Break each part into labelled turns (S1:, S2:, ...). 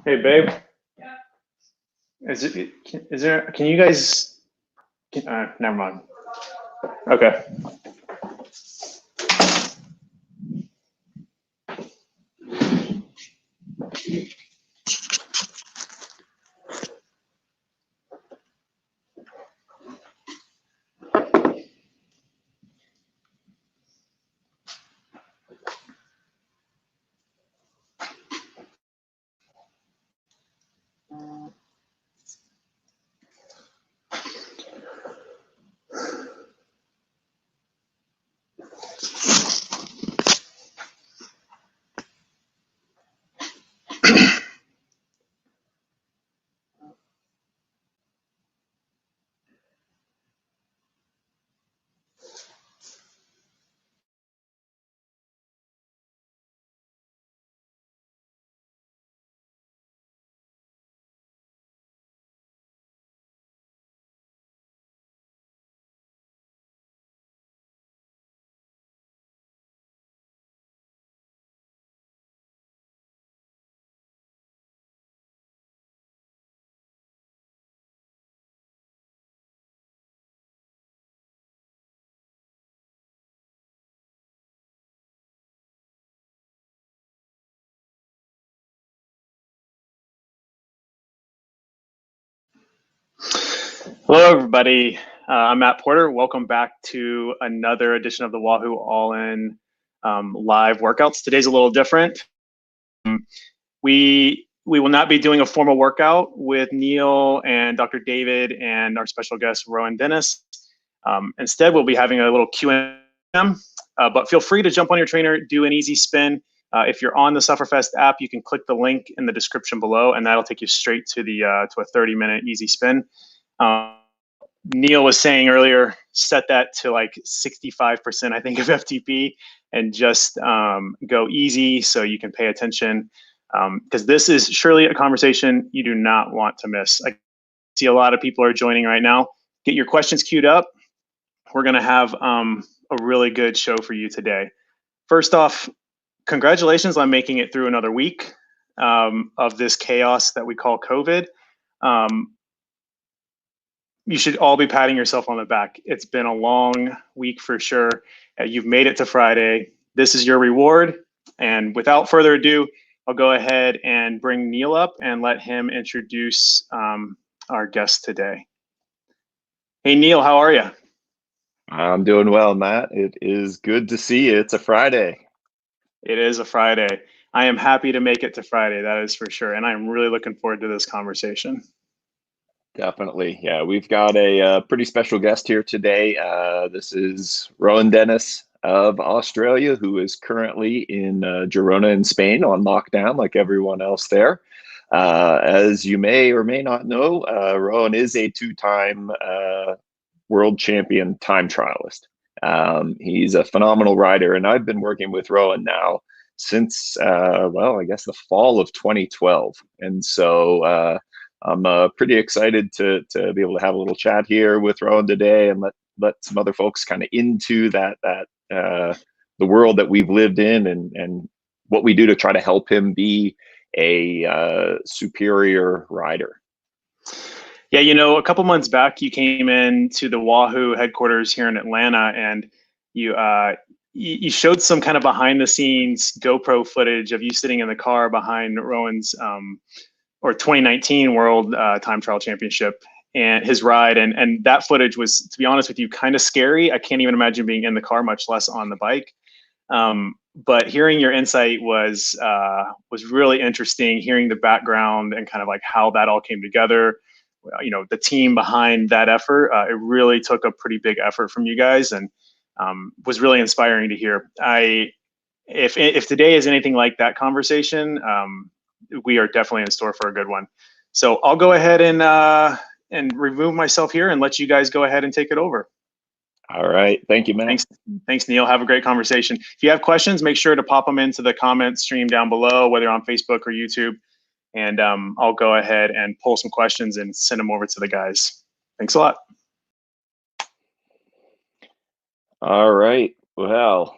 S1: Hey, babe. Is there? Can you guys? Never mind. Okay. Hello, everybody. I'm Matt Porter. Welcome back to another edition of the Wahoo All-In live workouts. Today's a little different. We will not be doing a formal workout with Neal and Dr. David and our special guest Rohan Dennis. Instead, we'll be having a little Q&A. But feel free to jump on your trainer, do an easy spin. If you're on the Sufferfest app, you can click the link in the description below, and that'll take you straight to the to a 30-minute easy spin. Neal was saying earlier, set that to like 65%, I think, of FTP, and just go easy so you can pay attention, because this is surely a conversation you do not want to miss. I see a lot of people are joining right now. Get your questions queued up. We're going to have a really good show for you today. First off, congratulations on making it through another week of this chaos that we call COVID. You should all be patting yourself on the back. It's been a long week for sure. You've made it to Friday. This is your reward. And without further ado, I'll go ahead and bring Neal up and let him introduce our guest today. Hey, Neal, how are you?
S2: I'm doing well, Matt. It is good to see you. It's a Friday.
S1: It is a Friday. I am happy to make it to Friday, that is for sure. And I'm really looking forward to this conversation.
S2: Definitely. Yeah, we've got a pretty special guest here today. This is Rohan Dennis of Australia, who is currently in Girona in Spain on lockdown like everyone else there. As you may or may not know, Rohan is a two-time world champion time trialist. He's a phenomenal rider, and I've been working with Rohan now since, well, I guess the fall of 2012. And so I'm pretty excited to be able to have a little chat here with Rohan today and let some other folks kind of into that the world that we've lived in and what we do to try to help him be a superior rider.
S1: Yeah, you know, a couple months back, you came in to the Wahoo headquarters here in Atlanta, and you showed some kind of behind the scenes GoPro footage of you sitting in the car behind Rohan's or 2019 World Time Trial Championship and his ride, and that footage was, to be honest with you, kind of scary. I can't even imagine being in the car, much less on the bike. But hearing your insight was really interesting. Hearing the background and kind of like how that all came together. You know, the team behind that effort, it really took a pretty big effort from you guys, and was really inspiring to hear. If today is anything like that conversation, we are definitely in store for a good one. So I'll go ahead and remove myself here and let you guys go ahead and take it over.
S2: All right. Thank you, man.
S1: Thanks, Neal. Have a great conversation. If you have questions, make sure to pop them into the comment stream down below, whether on Facebook or YouTube. And I'll go ahead and pull some questions and send them over to the guys. Thanks a lot.
S2: All right. Well,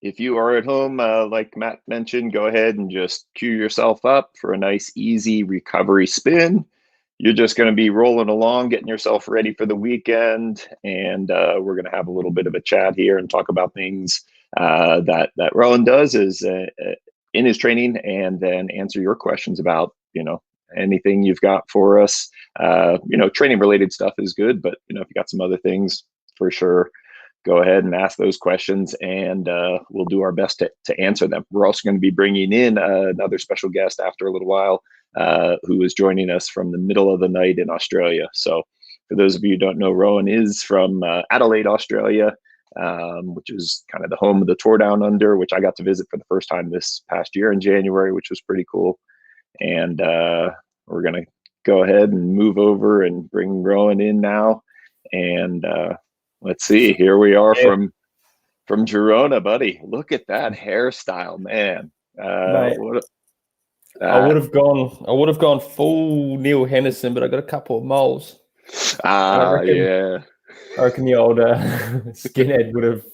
S2: if you are at home, like Matt mentioned, go ahead and just cue yourself up for a nice, easy recovery spin. You're just going to be rolling along, getting yourself ready for the weekend, and we're going to have a little bit of a chat here and talk about things that Rohan does in his training, and then answer your questions about anything you've got for us. Training related stuff is good, but if you got some other things, for sure, go ahead and ask those questions, and we'll do our best to answer them. We're also going to be bringing in another special guest after a little while, who is joining us from the middle of the night in Australia. So for those of you who don't know, Rohan is from Adelaide, Australia, which is kind of the home of the Tour Down Under, which I got to visit for the first time this past year in January, which was pretty cool. And we're going to go ahead and move over and bring Rohan in now. And let's see, here we are from Girona, buddy. Look at that hairstyle, man.
S3: I would have gone full Neal Henderson, but I got a couple of moles.
S2: Yeah.
S3: I reckon the old skinhead would have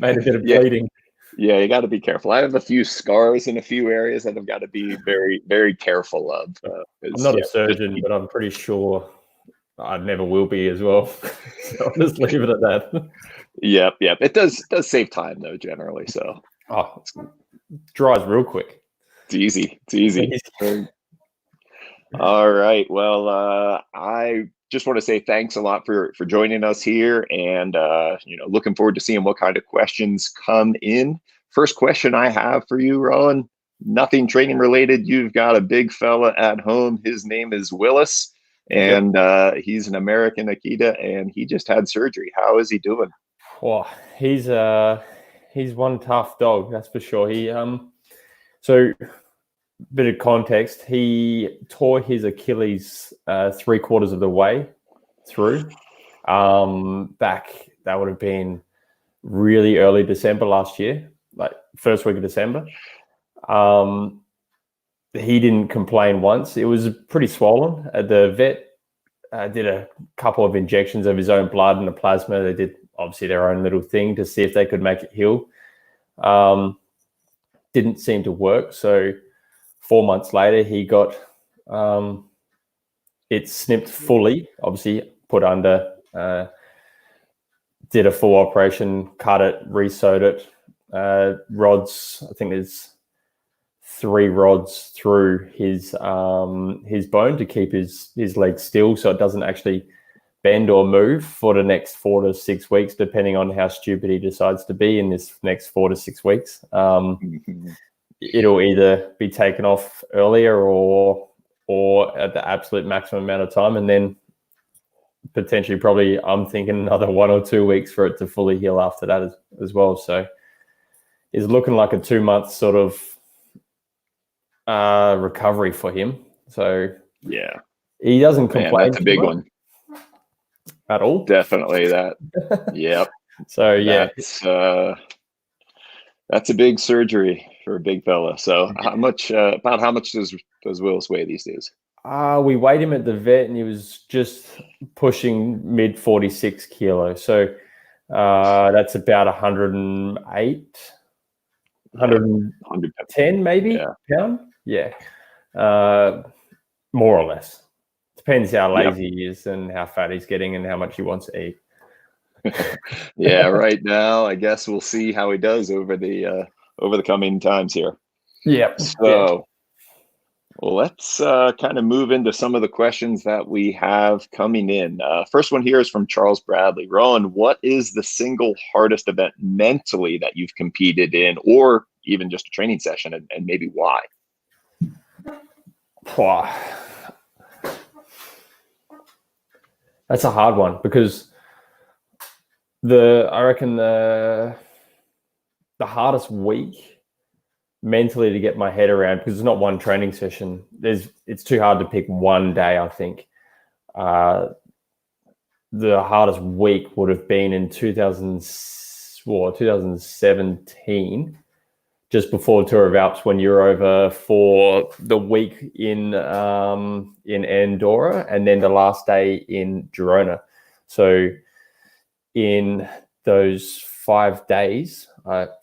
S3: made a bit of bleeding.
S2: Yeah, you got to be careful. I have a few scars in a few areas that I've got to be very, very careful of.
S3: I'm not a surgeon, but I'm pretty sure I never will be as well. So I'll just leave it at that.
S2: Yep. It does save time though, generally. So
S3: it dries real quick.
S2: It's easy. All right. Well, I just want to say thanks a lot for joining us here, and looking forward to seeing what kind of questions come in. First question I have for you, Rohan, nothing training related. You've got a big fella at home. His name is Willis, and he's an American Akita, and he just had surgery. How is he doing?
S3: Well, he's one tough dog, that's for sure. So bit of context, he tore his Achilles 3/4 of the way through. Back, that would have been really early December last year, like first week of December. He didn't complain once. It was pretty swollen. The vet did a couple of injections of his own blood and the plasma. They did obviously their own little thing to see if they could make it heal. Didn't seem to work. So 4 months later, he got it snipped fully, obviously put under, did a full operation, cut it, re-sewed it. Rods, I think there's 3 rods through his bone to keep his leg still, so it doesn't actually bend or move for the next 4 to 6 weeks, depending on how stupid he decides to be in this next 4 to 6 weeks. It'll either be taken off earlier or at the absolute maximum amount of time, and then potentially probably I'm thinking another 1 or 2 weeks for it to fully heal after that as well. So it's looking like a 2-month sort of recovery for him. So
S2: yeah,
S3: he doesn't complain.
S2: That's a big one
S3: at all.
S2: Definitely that. Yep.
S3: So yeah,
S2: that's a big surgery for a big fella. So how much does Willis weigh these days?
S3: We weighed him at the vet, and he was just pushing mid 46 kilos. So that's about 108, 110 maybe pound. Yeah, more or less. Depends how lazy he is and how fat he's getting and how much he wants to eat.
S2: Yeah, right now I guess we'll see how he does over the coming times here.
S3: Yeah.
S2: So, well, let's kind of move into some of the questions that we have coming in. First one here is from Charles Bradley. Rohan, what is the single hardest event mentally that you've competed in, or even just a training session, and maybe why?
S3: That's a hard one, because I reckon the hardest week mentally to get my head around, because it's not one training session. It's too hard to pick one day, I think. The hardest week would have been in 2017, just before Tour of Alps, when you were over for the week in Andorra and then the last day in Girona. So in those 5 days,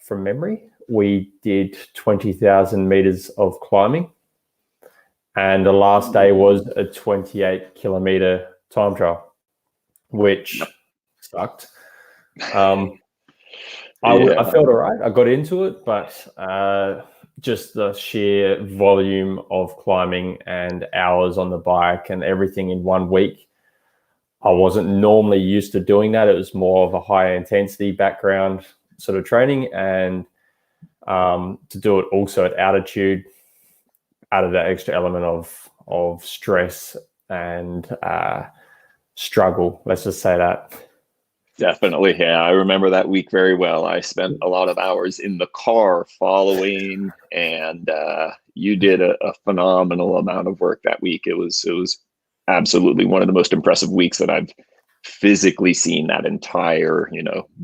S3: from memory, we did 20,000 meters of climbing. And the last day was a 28-kilometer time trial, which sucked. I felt all right. I got into it, but just the sheer volume of climbing and hours on the bike and everything in 1 week, I wasn't normally used to doing that. It was more of a high intensity background sort of training, and to do it also at altitude added that extra element of stress and struggle. Let's just say that.
S2: Definitely. Yeah, I remember that week very well. I spent a lot of hours in the car following, and you did a phenomenal amount of work that week. It was absolutely one of the most impressive weeks that I've physically seen, that entire,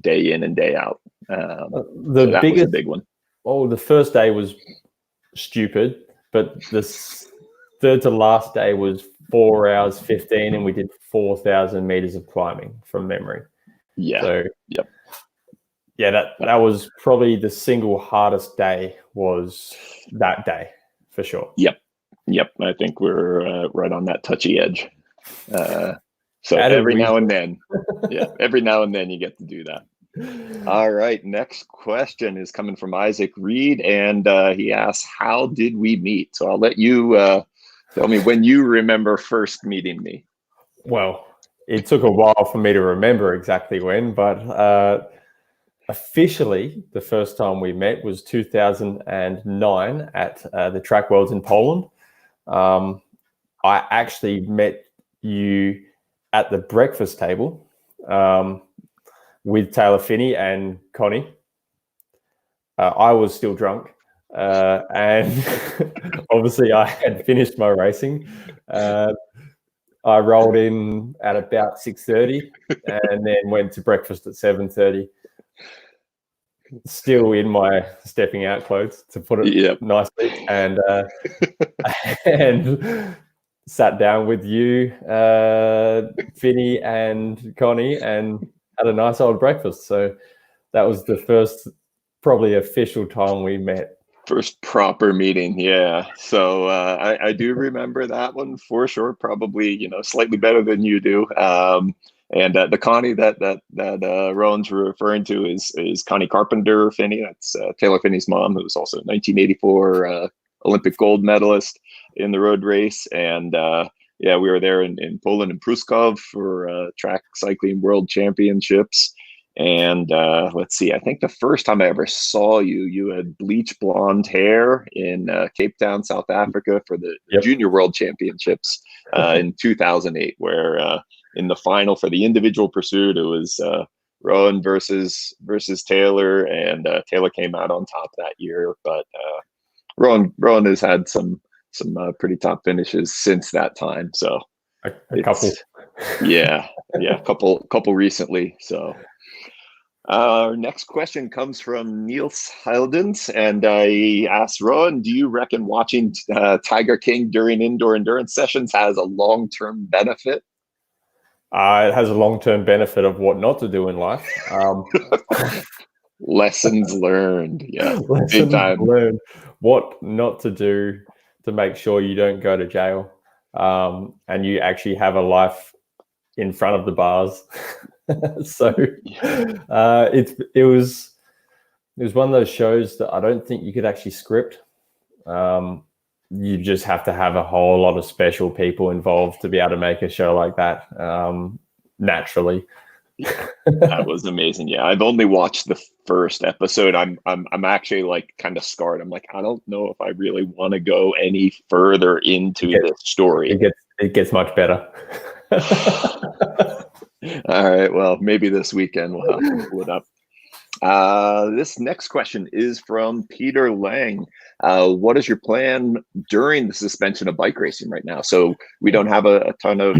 S2: day in and day out. That was a big one.
S3: Oh, the first day was stupid, but the third to last day was 4 hours 15, and we did 4,000 meters of climbing from memory.
S2: Yeah.
S3: So, yeah, that was probably the single hardest day, was that day for sure.
S2: Yep. I think we're right on that touchy edge. So every now and then you get to do that. All right. Next question is coming from Isaac Reed, and he asks, how did we meet? So I'll let you tell me when you remember first meeting me.
S3: Well, it took a while for me to remember exactly when, but officially the first time we met was 2009 at the Track Worlds in Poland. I actually met you at the breakfast table with Taylor Phinney and Connie. I was still drunk, and obviously I had finished my racing. I rolled in at about 6:30 and then went to breakfast at 7:30. Still in my stepping out clothes, to put it nicely, and and sat down with you, Finny and Connie, and had a nice old breakfast. So that was the first probably official time we met.
S2: First proper meeting, yeah. So I do remember that one for sure. Probably slightly better than you do. And the Connie that Rohan's referring to is Connie Carpenter Phinney. That's Taylor Phinney's mom, who was also a 1984 Olympic gold medalist in the road race. And we were there in Poland in Pruszków for track cycling world championships. And let's see, I think the first time I ever saw you, you had bleach blonde hair in Cape Town, South Africa for the Junior World Championships in 2008, where in the final for the individual pursuit, it was Rohan versus Taylor, and Taylor came out on top that year. But Rohan has had some pretty top finishes since that time. So
S3: a couple,
S2: a couple recently. So. Our next question comes from Neal Henderson, and I asked Rohan, do you reckon watching Tiger King during indoor endurance sessions has a long-term benefit?
S3: It has a long-term benefit of what not to do in life.
S2: Lessons learned. Yeah.
S3: Lessons learned. What not to do to make sure you don't go to jail, and you actually have a life in front of the bars. So it was one of those shows that I don't think you could actually script. You just have to have a whole lot of special people involved to be able to make a show like that naturally.
S2: That was amazing. Yeah, I've only watched the first episode. I'm actually like kind of scarred. I'm like, I don't know if I really want to go any further into this story.
S3: It gets much better.
S2: All right. Well, maybe this weekend we'll have to pull it up. This next question is from Peter Lange. What is your plan during the suspension of bike racing right now? So we don't have a ton of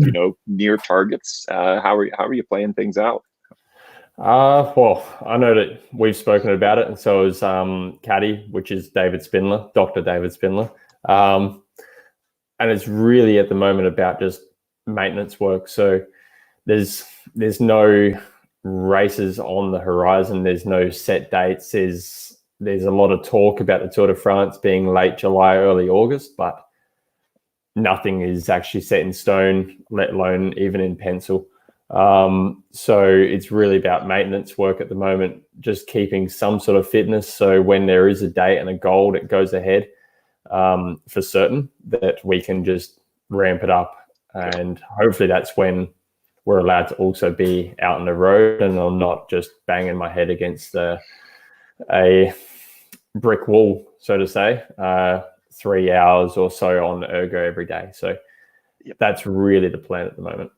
S2: near targets. How are you playing things out?
S3: Well, I know that we've spoken about it, and so is Caddy, which is David Spindler, Dr. David Spindler. And it's really at the moment about just maintenance work. So there's no races on the horizon. There's no set dates. There's a lot of talk about the Tour de France being late July, early August, but nothing is actually set in stone, let alone even in pencil. So it's really about maintenance work at the moment, just keeping some sort of fitness. So when there is a date and a goal that goes ahead, for certain, that we can just ramp it up. And hopefully that's when we're allowed to also be out on the road and I'm not just banging my head against a brick wall, so to say, 3 hours or so on ergo every day. So that's really the plan at the moment.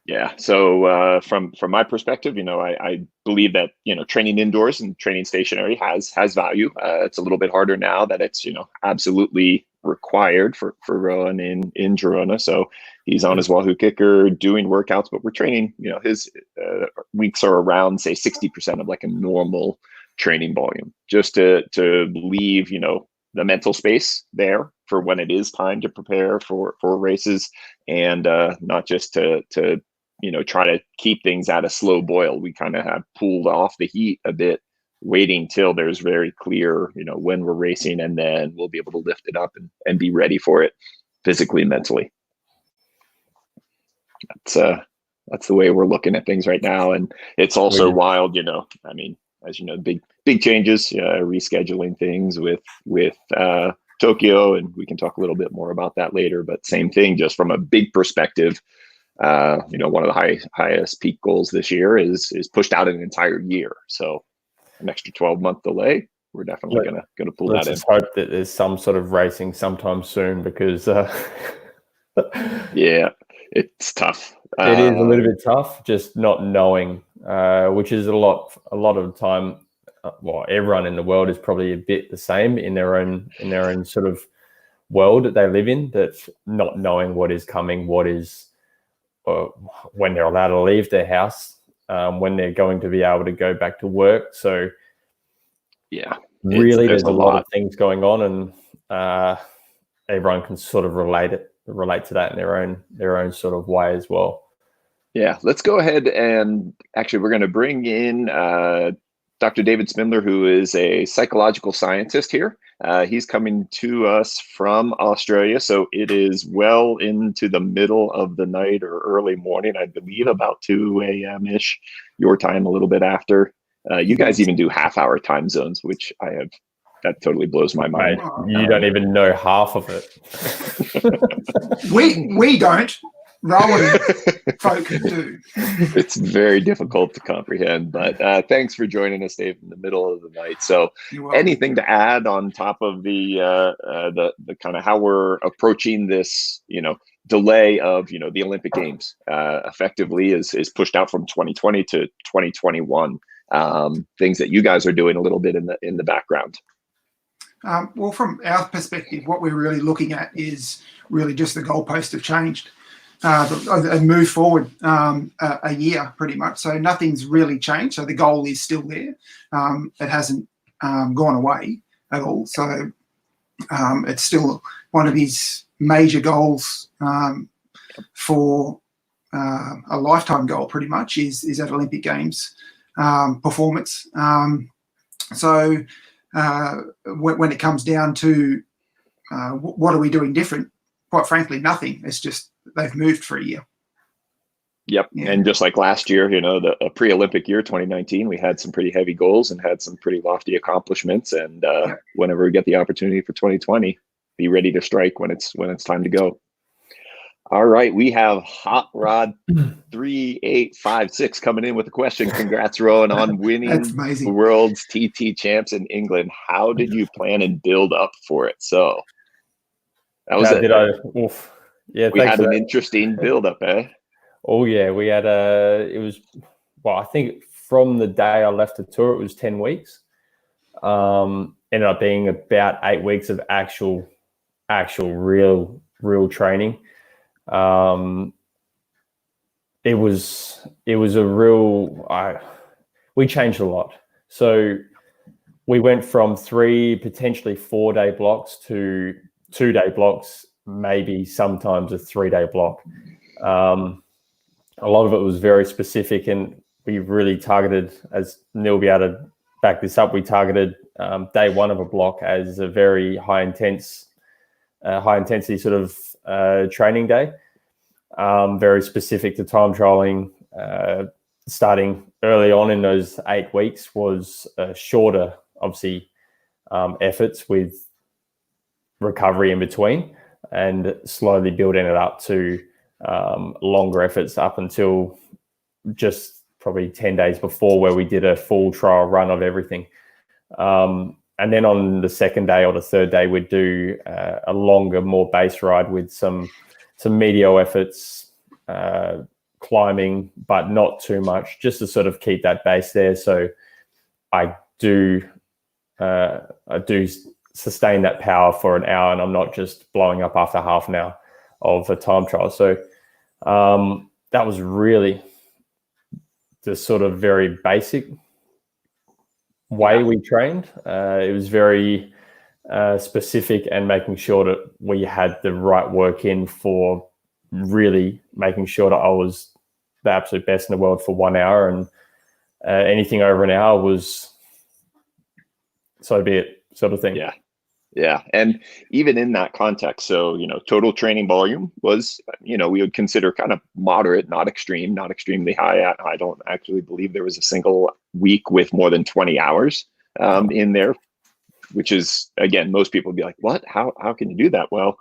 S2: Yeah. So from my perspective, I believe that, training indoors and training stationary has value. It's a little bit harder now that it's, absolutely required for Rohan in Girona. So he's on his Wahoo kicker doing workouts, but we're training, his weeks are around, say, 60% of like a normal training volume, just to leave, the mental space there for when it is time to prepare for races, and not just to try to keep things at a slow boil. We kind of have pulled off the heat a bit, waiting till there's very clear, when we're racing, and then we'll be able to lift it up and be ready for it physically and mentally. That's the way we're looking at things right now. And it's also wild, as you know, big changes, rescheduling things with Tokyo, and we can talk a little bit more about that later, but same thing, just from a big perspective. One of the highest peak goals this year is pushed out an entire year. So an extra 12-month delay, we're definitely gonna pull that in.
S3: Let's hope that there's some sort of racing sometime soon, because
S2: yeah, it's tough.
S3: It is a little bit tough, just not knowing, which is a lot of the time. Well, everyone in the world is probably a bit the same in their own sort of world that they live in. That's not knowing what is coming, what is. When they're allowed to leave their house, when they're going to be able to go back to work. So
S2: yeah,
S3: really there's a lot of things going on, and everyone can sort of relate to that in their own sort of way as well.
S2: Yeah, let's go ahead, and actually we're going to bring in Dr. David Spindler, who is a psychological scientist here. He's coming to us from Australia, so it is well into the middle of the night or early morning, I believe, about 2 a.m.-ish, your time, a little bit after. You guys even do half-hour time zones, which that totally blows my mind.
S3: You don't even know half of it.
S4: we don't. Rowan folk do.
S2: It's very difficult to comprehend, but thanks for joining us, Dave, in the middle of the night. So anything to add on top of the kind of how we're approaching this, delay of, the Olympic Games effectively is pushed out from 2020 to 2021. Things that you guys are doing a little bit in the background.
S4: Well, from our perspective, what we're really looking at is really just the goalposts have changed. And move forward a year pretty much. So nothing's really changed. So the goal is still there. It hasn't gone away at all. So it's still one of his major goals for a lifetime goal pretty much is that Olympic Games performance. So when it comes down to what are we doing different, quite frankly, nothing. It's just they've moved for a year.
S2: Yep. Yeah. And just like last year, the pre-Olympic year, 2019, we had some pretty heavy goals and had some pretty lofty accomplishments. And whenever we get the opportunity for 2020, be ready to strike when it's time to go. All right. We have Hot Rod 3856 coming in with a question. Congrats, Rohan, on winning the world's TT champs in England. How did you plan and build up for it? So that was it.
S3: Yeah,
S2: we had an interesting build-up, eh?
S3: Oh yeah, we had I think from the day I left the tour, it was 10 weeks. Ended up being about 8 weeks of actual real training. It was a real. We changed a lot. So we went from 3 potentially 4-day blocks to 2-day blocks. Maybe sometimes a 3-day block. A lot of it was very specific, and really targeted, as Neal will be able to back this up, we targeted day one of a block as a very high intensity sort of training day, very specific to time trialing. Starting early on in those 8 weeks was shorter, obviously, efforts with recovery in between, and slowly building it up to longer efforts up until just probably 10 days before, where we did a full trial run of everything. And then on the second day or the third day, we'd do a longer, more base ride with some medial efforts, climbing, but not too much, just to sort of keep that base there. So I do sustain that power for an hour, and I'm not just blowing up after half an hour of a time trial. So that was really the sort of very basic way we trained. It was very specific, and making sure that we had the right work in for really making sure that I was the absolute best in the world for 1 hour, and anything over an hour was so be it, sort of thing.
S2: Yeah. And even in that context, so, total training volume was, we would consider kind of moderate, not extreme, not extremely high. I don't actually believe there was a single week with more than 20 hours in there, which is, again, most people would be like, what? How can you do that? Well,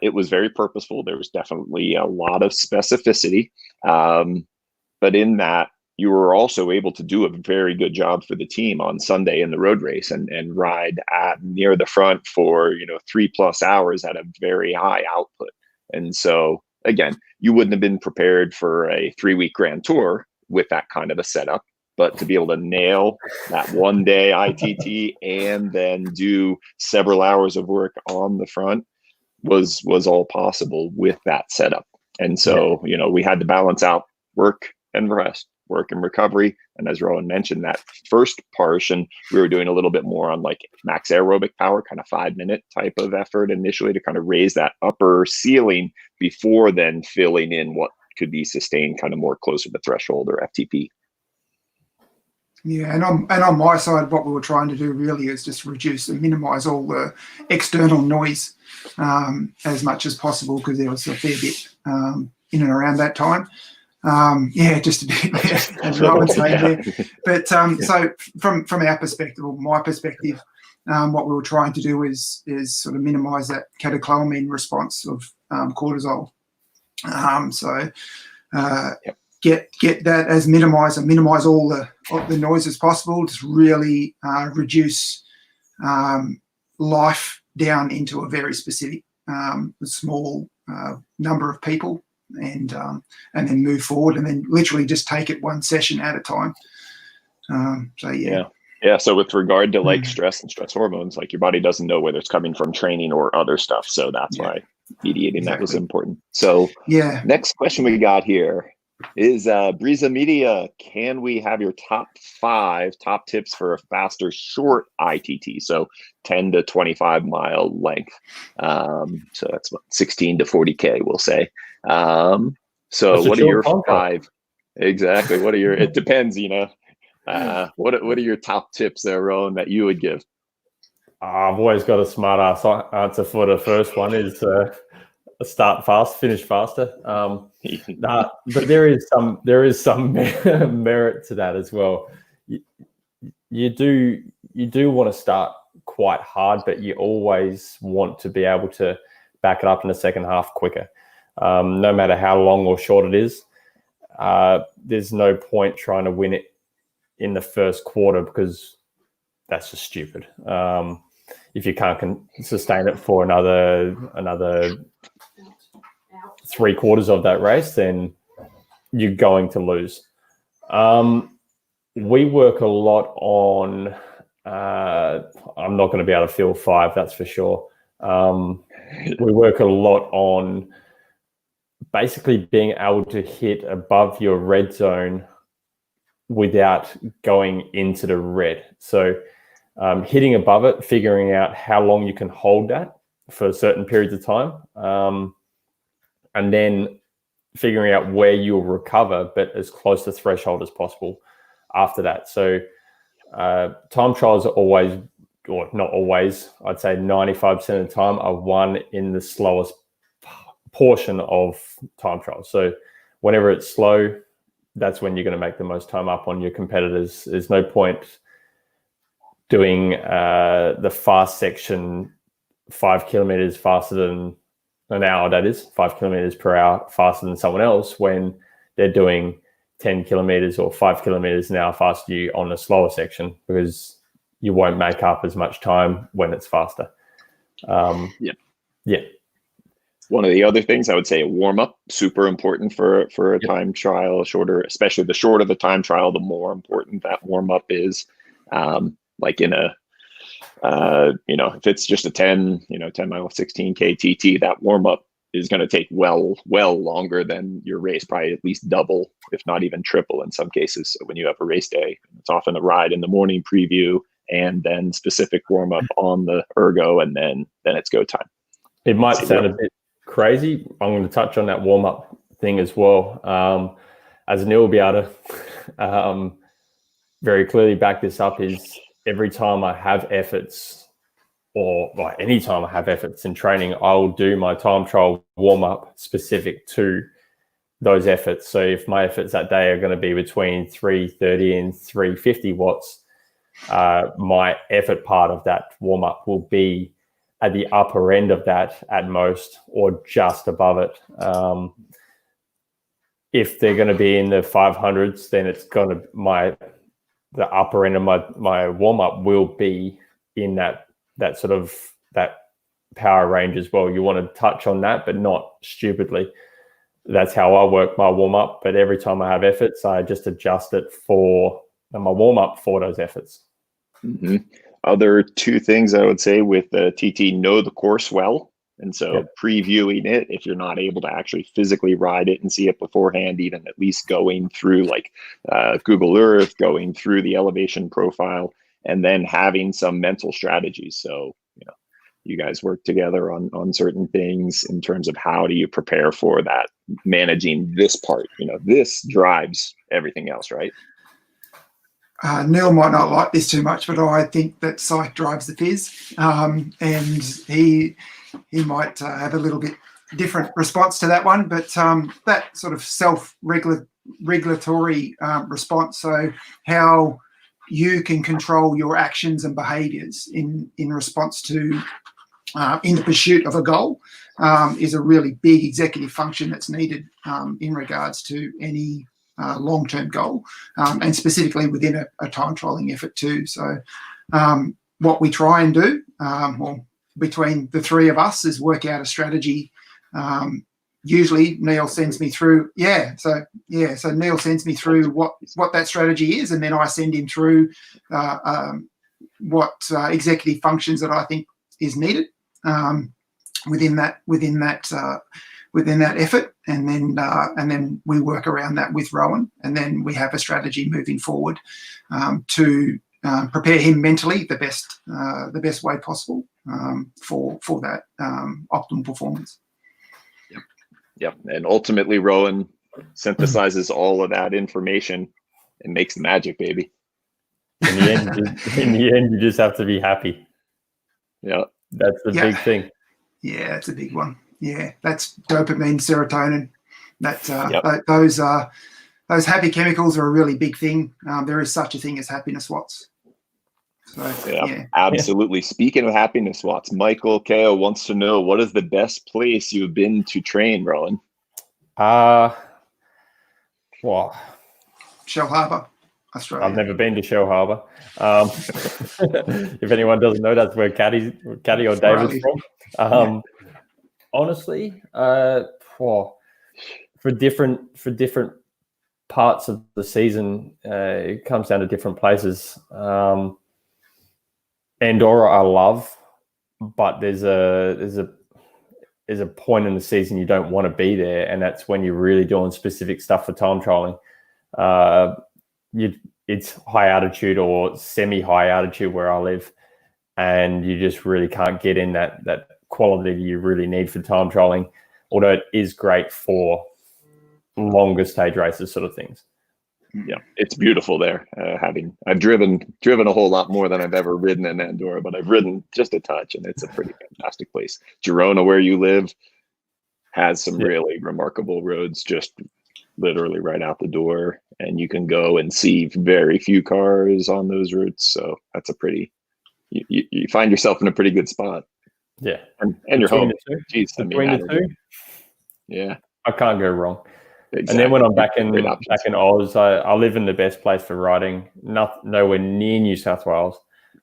S2: it was very purposeful. There was definitely a lot of specificity. But in that, you were also able to do a very good job for the team on Sunday in the road race and ride at near the front for, 3+ hours at a very high output. And so, again, you wouldn't have been prepared for a 3-week Grand Tour with that kind of a setup, but to be able to nail that 1 day ITT and then do several hours of work on the front was all possible with that setup. And so, we had to balance out work and rest, work and recovery. And as Rohan mentioned, that first portion, we were doing a little bit more on like max aerobic power, kind of 5-minute type of effort initially to kind of raise that upper ceiling before then filling in what could be sustained kind of more closer to threshold or FTP.
S4: Yeah, and on my side, what we were trying to do really is just reduce and minimize all the external noise as much as possible, because there was a fair bit in and around that time. Just a bit, as Rohan saying there. But so from our perspective, or my perspective, what we were trying to do is sort of minimize that catecholamine response of cortisol. Get that as minimize all the noise as possible. Just really reduce life down into a very specific small number of people, and then move forward, and then literally just take it one session at a time. So with regard to like stress and stress hormones, like your body doesn't know whether it's coming from training or other stuff, so that's why mediating that was important. So next question we got here is Breeza Media. Can we have your top 5 top tips for a faster short ITT? So 10 to 25 mile length. So that's what, 16 to 40K, we'll say. So what are your 5? Exactly. What are your, it depends, what are your top tips there, Rohan, that you would give?
S3: I've always got a smart ass answer for the first one is start fast, finish faster. But there is some merit to that as well. You do want to start quite hard, but you always want to be able to back it up in the second half quicker. No matter how long or short it is, there's no point trying to win it in the first quarter, because that's just stupid. If you can't sustain it for another 3 quarters of that race, then you're going to lose. We work a lot on, I'm not going to be able to fill 5, that's for sure. We work a lot on basically being able to hit above your red zone without going into the red. So hitting above it, figuring out how long you can hold that for certain periods of time. And then figuring out where you'll recover, but as close to threshold as possible after that. So time trials are always, or not always, I'd say 95% of the time are won in the slowest portion of time trials. So whenever it's slow, that's when you're going to make the most time up on your competitors. There's no point doing the fast section 5 kilometers faster than an hour, that is 5 kilometers per hour faster than someone else, when they're doing 10 kilometers or 5 kilometers an hour faster you on a slower section, because you won't make up as much time when it's faster. Yeah.
S2: One of the other things I would say, a warm up, super important for a time trial, shorter, especially the shorter the time trial, the more important that warm up is. Like in a, if it's just a 10 mile, 16K TT, that warm up is going to take well longer than your race, probably at least double, if not even triple in some cases. So when you have a race day, it's often a ride in the morning preview and then specific warm up on the ergo, and then it's go time.
S3: It might sound a bit crazy. I'm going to touch on that warm up thing as well. As Neal will be able to very clearly back this up, is every time I have efforts, or like any time I have efforts in training, I'll do my time trial warm up specific to those efforts. So if my efforts that day are going to be between 330 and 350 watts, my effort part of that warm up will be at the upper end of that at most, or just above it. If they're going to be in the 500s, then it's going to the upper end of my warm up will be in that sort of that power range as well. You want to touch on that, but not stupidly. That's how I work my warm up. But every time I have efforts, I just adjust it for my warm up for those efforts.
S2: Mm-hmm. Other two things I would say with the TT: know the course well. And so previewing it, if you're not able to actually physically ride it and see it beforehand, even at least going through like Google Earth, going through the elevation profile, and then having some mental strategies. So, you guys work together on certain things in terms of how do you prepare for that, managing this part, this drives everything else, right?
S4: Neal might not like this too much, but I think that psych drives the phys, and he might have a little bit different response to that one. But that sort of self-regulatory response, so how you can control your actions and behaviours in response to in the pursuit of a goal, is a really big executive function that's needed in regards to any long-term goal, and specifically within a time trialling effort too. So what we try and do, between the three of us, is work out a strategy. Usually Neal sends me through, so Neal sends me through what that strategy is, and then I send him through what executive functions that I think is needed within that effort, and then we work around that with Rohan, and then we have a strategy moving forward to prepare him mentally the best way possible for that optimal performance.
S2: Yep. And ultimately Rohan synthesizes all of that information and makes the magic, baby.
S3: In the end, you just have to be happy.
S2: Yeah.
S3: That's the big thing.
S4: Yeah, it's a big one. Yeah, that's dopamine, serotonin. Those happy chemicals are a really big thing. There is such a thing as happiness watts. So,
S2: absolutely. Speaking of happiness watts, Michael Kao wants to know, what is the best place you've been to train, Rohan?
S4: Shell Harbour, Australia.
S3: I've never been to Shell Harbour. If anyone doesn't know, that's where Caddy or David's from. Honestly, for different parts of the season, it comes down to different places. Andorra I love, but there's a point in the season you don't want to be there, and that's when you're really doing specific stuff for time trialing. It's high altitude or semi-high altitude where I live, and you just really can't get in that quality you really need for time trialing. Although it is great for longer stage races sort of things.
S2: Yeah, it's beautiful there. I've driven a whole lot more than I've ever ridden in Andorra, but I've ridden just a touch, and it's a pretty fantastic place. Girona, where you live, has some really remarkable roads, just literally right out the door, and you can go and see very few cars on those routes. So that's a pretty, you find yourself in a pretty good spot.
S3: Yeah,
S2: and you're home.
S3: Between the two,
S2: yeah,
S3: I can't go wrong.
S2: Exactly.
S3: And then when I'm back in Oz, I live in the best place for riding. Nowhere near New South Wales,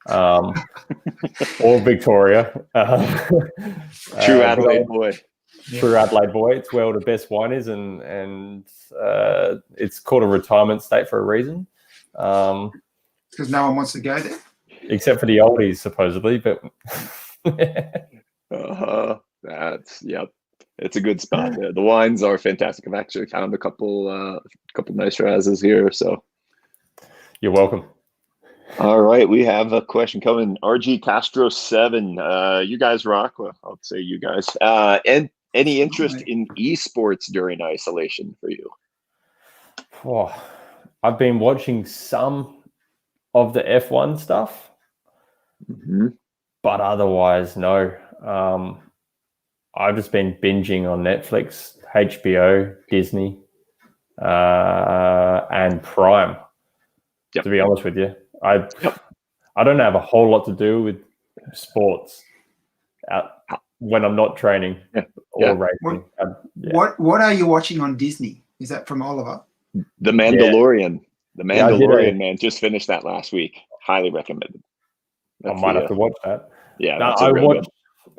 S3: or Victoria.
S2: True Adelaide boy.
S3: True Adelaide boy. It's where all the best wine is, and it's called a retirement state for a reason.
S4: Because no one wants to go there,
S3: except for the oldies, supposedly. But
S2: it's a good spot. The wines are fantastic. I've actually found a couple nice razes here. So
S3: you're welcome.
S2: All right, we have a question coming. RG Castro 7. You guys rock. Well, I'll say you guys. And any interest in esports during isolation for you?
S3: Oh, I've been watching some of the F1 stuff, but otherwise, no. I've just been binging on Netflix, HBO, Disney, and Prime. To be honest with you, I don't have a whole lot to do with sports when I'm not training or racing.
S4: What are you watching on Disney? Is that from Oliver?
S2: The Mandalorian. The Mandalorian, man, just finished that last week. Highly recommended.
S3: I might have to watch that.
S2: Yeah,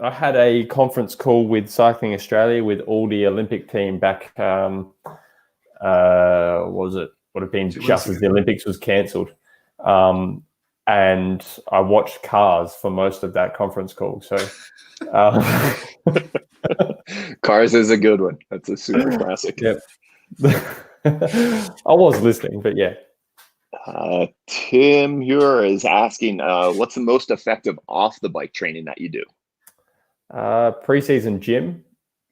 S3: I had a conference call with Cycling Australia with all the Olympic team back. Would have been just as the Olympics was cancelled, and I watched Cars for most of that conference call. So,
S2: Cars is a good one. That's a super classic.
S3: Yep. I was listening, but yeah.
S2: Tim Muir is asking, what's the most effective off the bike training that you do?
S3: Pre-season gym,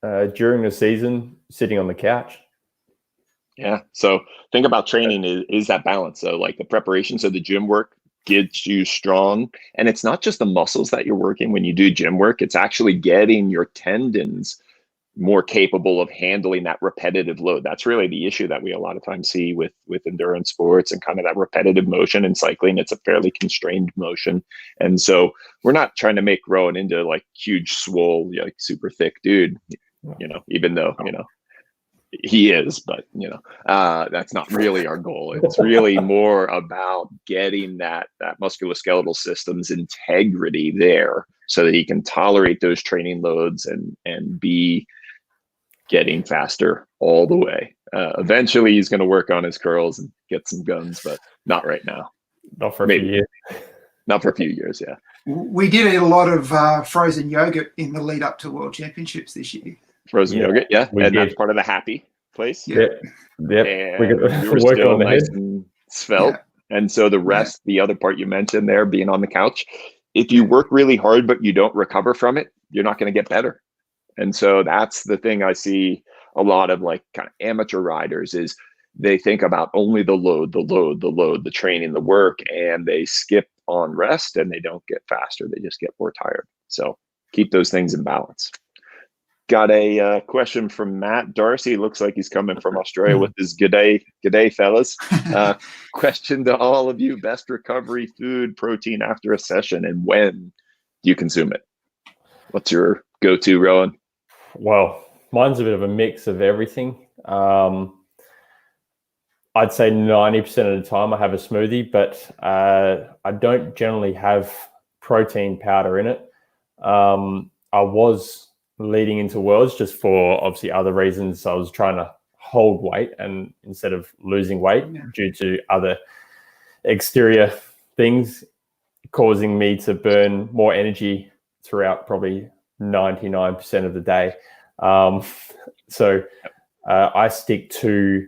S3: during the season, sitting on the couch.
S2: Yeah. So think about training is that balance. So like the preparation, so the gym work gets you strong, and it's not just the muscles that you're working when you do gym work. It's actually getting your tendons more capable of handling that repetitive load. That's really the issue that we a lot of times see with endurance sports and kind of that repetitive motion in cycling. It's a fairly constrained motion. And so we're not trying to make Rohan into like huge swole, like super thick dude, even though, he is, but that's not really our goal. It's really more about getting that musculoskeletal system's integrity there so that he can tolerate those training loads and be getting faster all the way. Eventually he's going to work on his curls and get some guns, but not right now.
S3: Not for a few years.
S2: Not for a few years, yeah.
S4: We did eat a lot of frozen yogurt in the lead up to World Championships this year.
S2: Frozen yogurt, yeah. And that's part of the happy place.
S3: Yep.
S2: And we were still nice and svelte. Yeah. And so the rest, the other part you mentioned there, being on the couch, if you work really hard but you don't recover from it, you're not going to get better. And so that's the thing I see a lot of like kind of amateur riders is they think about only the load, the training, the work, and they skip on rest and they don't get faster. They just get more tired. So keep those things in balance. Got a question from Matt Darcy. Looks like he's coming from Australia with his g'day fellas. Question to all of you: best recovery food, protein after a session, and when do you consume it? What's your go-to, Rohan?
S3: Well, mine's a bit of a mix of everything. I'd say 90% of the time I have a smoothie, but I don't generally have protein powder in it. I was leading into Worlds just for obviously other reasons. I was trying to hold weight and instead of losing weight due to other exterior things causing me to burn more energy throughout probably 99% of the day. So I stick to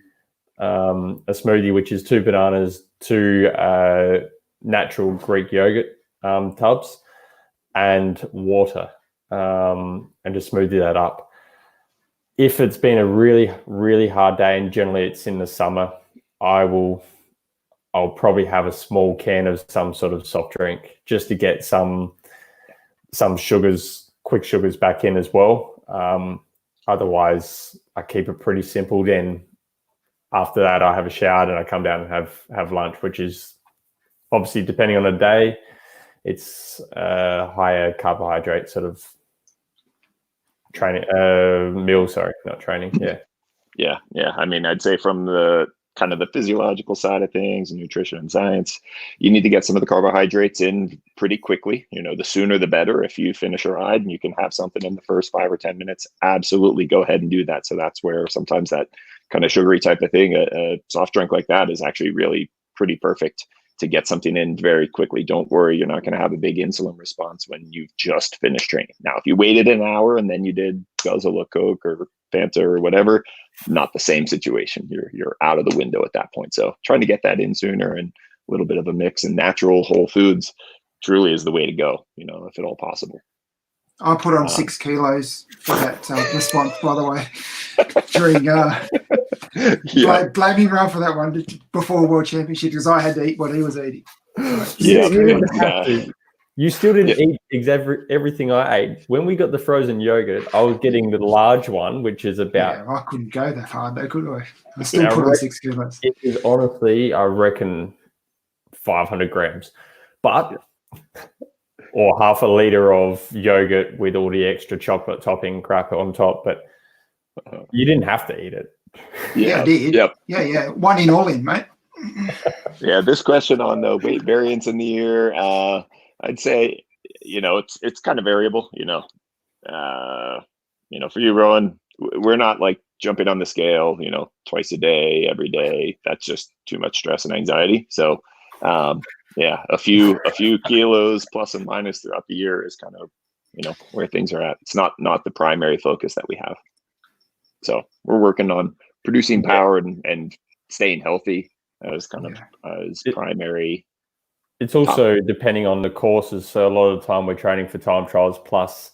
S3: a smoothie, which is 2 bananas, 2 natural Greek yogurt tubs, and water, and just smoothie that up. if it's been a really, really hard day, and generally it's in the summer, I'll probably have a small can of some sort of soft drink just to get some sugars, quick sugars back in as well. Otherwise, I keep it pretty simple. Then after that, I have a shower and I come down and have lunch, which is obviously, depending on the day, it's higher carbohydrate sort of training meal. Sorry, not training. Yeah.
S2: I mean, I'd say from the kind of the physiological side of things and nutrition and science, you need to get some of the carbohydrates in pretty quickly. The sooner the better. If you finish a ride and you can have something in the first 5 or 10 minutes, absolutely go ahead and do that. So that's where sometimes that kind of sugary type of thing, a soft drink like that, is actually really pretty perfect to get something in very quickly. Don't worry, you're not going to have a big insulin response when you've just finished training. Now, if you waited an hour and then you did guzzle of Coke or Fanta or whatever, not the same situation. You're out of the window at that point. So trying to get that in sooner, and a little bit of a mix, and natural whole foods truly is the way to go, if at all possible.
S4: I put on 6 kilos for that response, by the way, during blaming Rohan for that one before World Championship, because I had to eat what he was eating.
S3: You still didn't eat everything I ate. When we got the frozen yogurt, I was getting the large one, which is about...
S4: Yeah, I couldn't go that hard though, could I? I still put on 6 kilos.
S3: It is honestly, I reckon, 500 grams. But... or half a litre of yogurt with all the extra chocolate topping crap on top. But you didn't have to eat it.
S4: Yeah, I did.
S2: Yep.
S4: Yeah. One in, all in, mate.
S2: Yeah, this question on the weight variance in the year, I'd say, it's kind of variable. For you, Rohan, we're not like jumping on the scale, twice a day, every day. That's just too much stress and anxiety. So, a few kilos plus and minus throughout the year is kind of, where things are at. It's not the primary focus that we have. So we're working on producing power and staying healthy as kind of as primary.
S3: It's also depending on the courses. So a lot of the time we're training for time trials plus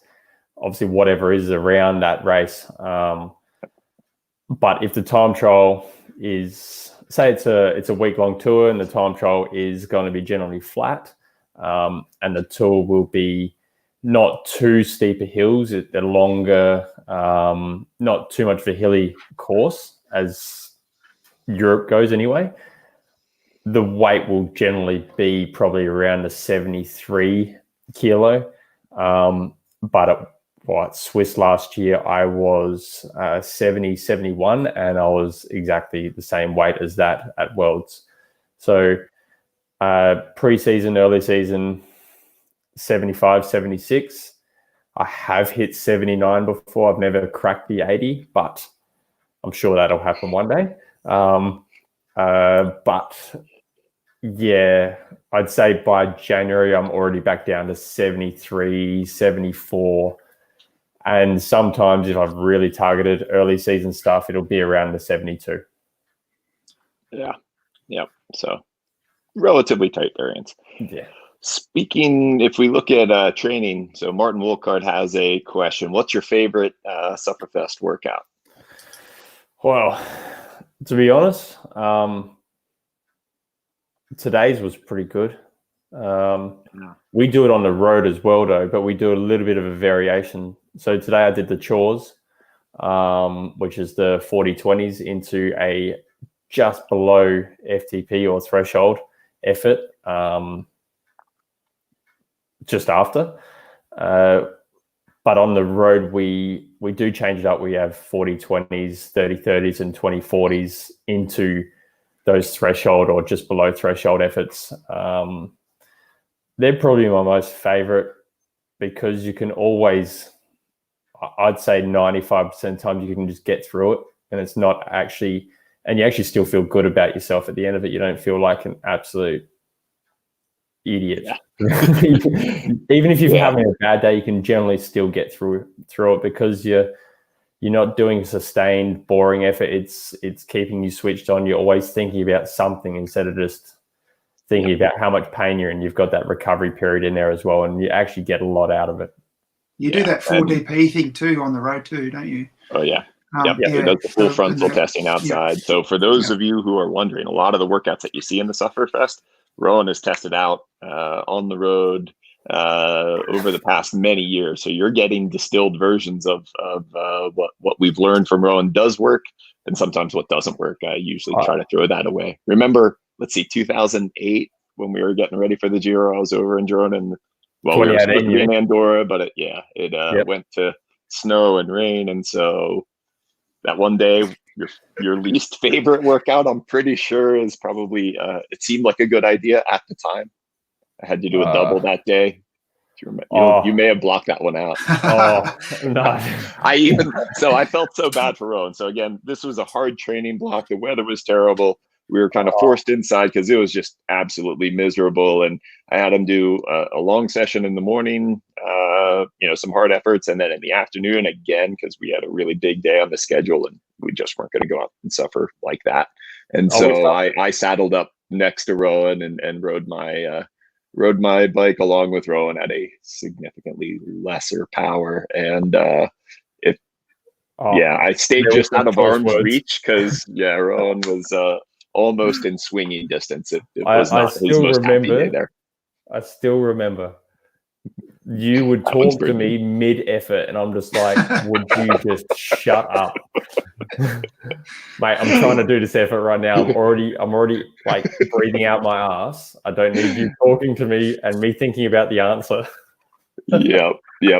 S3: obviously whatever is around that race. But if the time trial is, say it's a week-long tour and the time trial is going to be generally flat, and the tour will be not too steep a hills, a longer, not too much of a hilly course as Europe goes anyway, the weight will generally be probably around the 73 kilo. But at Swiss last year, I was 71, and I was exactly the same weight as that at Worlds. So pre-season, early season, 75, 76. I have hit 79 before. I've never cracked the 80, but I'm sure that'll happen one day. But yeah, I'd say by January, I'm already back down to 73, 74. And sometimes if I've really targeted early season stuff, it'll be around the 72.
S2: Yeah. So relatively tight variance.
S3: Yeah.
S2: Speaking, if we look at training, so Martin Woolcott has a question. What's your favorite Sufferfest workout?
S3: Well, to be honest, today's was pretty good. We do it on the road as well, though, but we do a little bit of a variation. So today I did the chores, which is the 40-20s into a just below FTP or threshold effort just after. But on the road, we do change it up. We have 40-20s, 30-30s, and 20-40s into those threshold or just below threshold efforts. They're probably my most favorite because you can always, I'd say 95% of the time you can just get through it, and it's not actually, and you actually still feel good about yourself at the end of it. You don't feel like an absolute idiot. Yeah. Even if you're having a bad day, you can generally still get through it because you're not doing sustained, boring effort. It's keeping you switched on. You're always thinking about something instead of just thinking about how much pain you're in. You've got that recovery period in there as well, and you actually get a lot out of it.
S4: You do that 4DP thing too on the road too, don't you?
S2: Oh yeah. He does the full frontal testing outside. So for those of you who are wondering, a lot of the workouts that you see in the Sufferfest, Rohan has tested out on the road over the past many years. So you're getting distilled versions of what we've learned from Rohan does work, and sometimes what doesn't work. I usually try to throw that away. Remember, 2008 when we were getting ready for the Giro, I was over in Girona, and we were supposed to be in Andorra, but it went to snow and rain, and so that one day, your least favorite workout, I'm pretty sure, is probably it seemed like a good idea at the time. I had to do a double that day. You may have blocked that one out.
S3: No.
S2: I felt so bad for Rohan. So again, this was a hard training block. The weather was terrible. We were kind of forced inside because it was just absolutely miserable. And I had him do a long session in the morning, some hard efforts. And then in the afternoon, again, because we had a really big day on the schedule and we just weren't going to go out and suffer like that. And so I saddled up next to Rohan and rode my bike along with Rohan at a significantly lesser power. And I stayed just out of arm's reach because Rohan was almost in swinging distance. It was not his most happy day there.
S3: I still remember you would talk to me mid-effort, and I'm just like, would you just shut up? Mate, I'm trying to do this effort right now. I'm already like breathing out my ass. I don't need you talking to me and me thinking about the answer.
S2: Yep.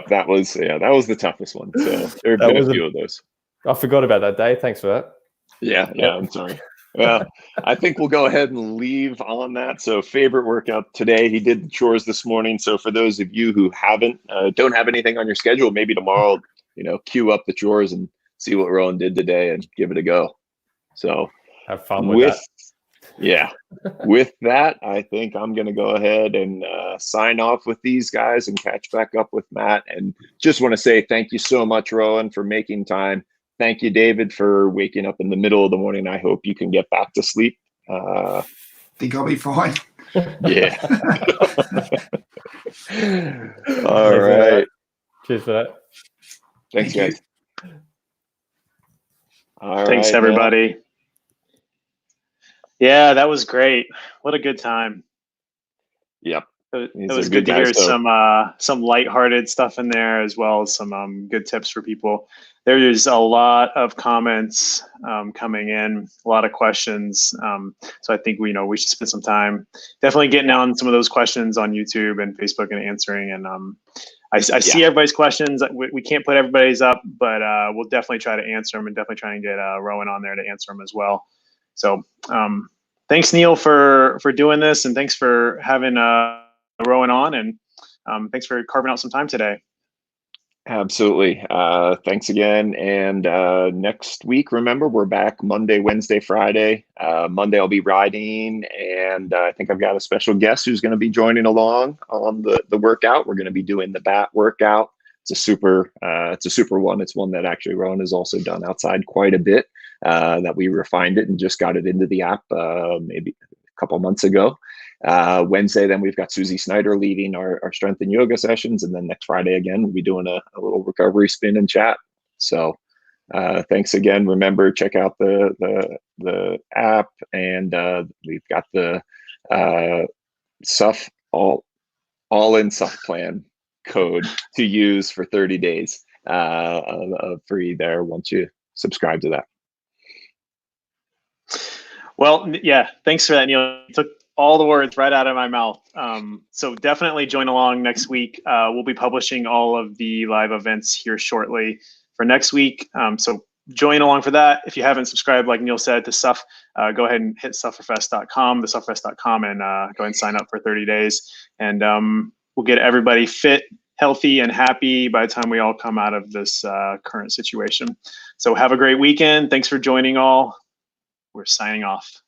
S2: That was the toughest one. So there have been a few of those.
S3: I forgot about that day. Thanks for that.
S2: Yeah, I'm sorry. I think we'll go ahead and leave on that. So favorite workout today, he did the chores this morning. So for those of you who don't have anything on your schedule, maybe tomorrow, queue up the chores and see what Rohan did today and give it a go. So
S3: have fun with that.
S2: Yeah. With that, I think I'm going to go ahead and sign off with these guys and catch back up with Matt. And just want to say thank you so much, Rohan, for making time. Thank you, David, for waking up in the middle of the morning. I hope you can get back to sleep.
S4: Think I'll be fine.
S2: Yeah. All right.
S3: Cheers for that.
S2: Thanks, guys. All
S1: Thanks, everybody. Man. Yeah, that was great. What a good time.
S2: Yep.
S1: It was good to hear some lighthearted stuff in there, as well as some good tips for people. There's a lot of comments coming in, a lot of questions. So I think we should spend some time definitely getting on some of those questions on YouTube and Facebook and answering. And I see everybody's questions. We can't put everybody's up, but we'll definitely try to answer them and definitely try and get Rohan on there to answer them as well. So thanks, Neal, for doing this, and thanks for having Rohan on, and thanks for carving out some time today.
S2: Absolutely. Thanks again. And next week, remember, we're back Monday, Wednesday, Friday. Monday I'll be riding, and I think I've got a special guest who's going to be joining along on the workout. We're going to be doing the BAT workout. It's a super one. It's one that actually Rohan has also done outside quite a bit, that we refined it and just got it into the app maybe a couple months ago. Wednesday, then we've got Susie Snyder leading our strength and yoga sessions. And then next Friday, again, we'll be doing a little recovery spin and chat. So thanks again. Remember, check out the app, and we've got the SUF all-in SUF plan code to use for 30 days free there once you subscribe to that.
S1: Well, yeah, thanks for that, Neal. You took all the words right out of my mouth. So definitely join along next week. We'll be publishing all of the live events here shortly for next week. So join along for that. If you haven't subscribed, like Neal said, to SUF, go ahead and hit sufferfest.com, thesufferfest.com, and go ahead and sign up for 30 days. And we'll get everybody fit, healthy, and happy by the time we all come out of this current situation. So have a great weekend. Thanks for joining all. We're signing off.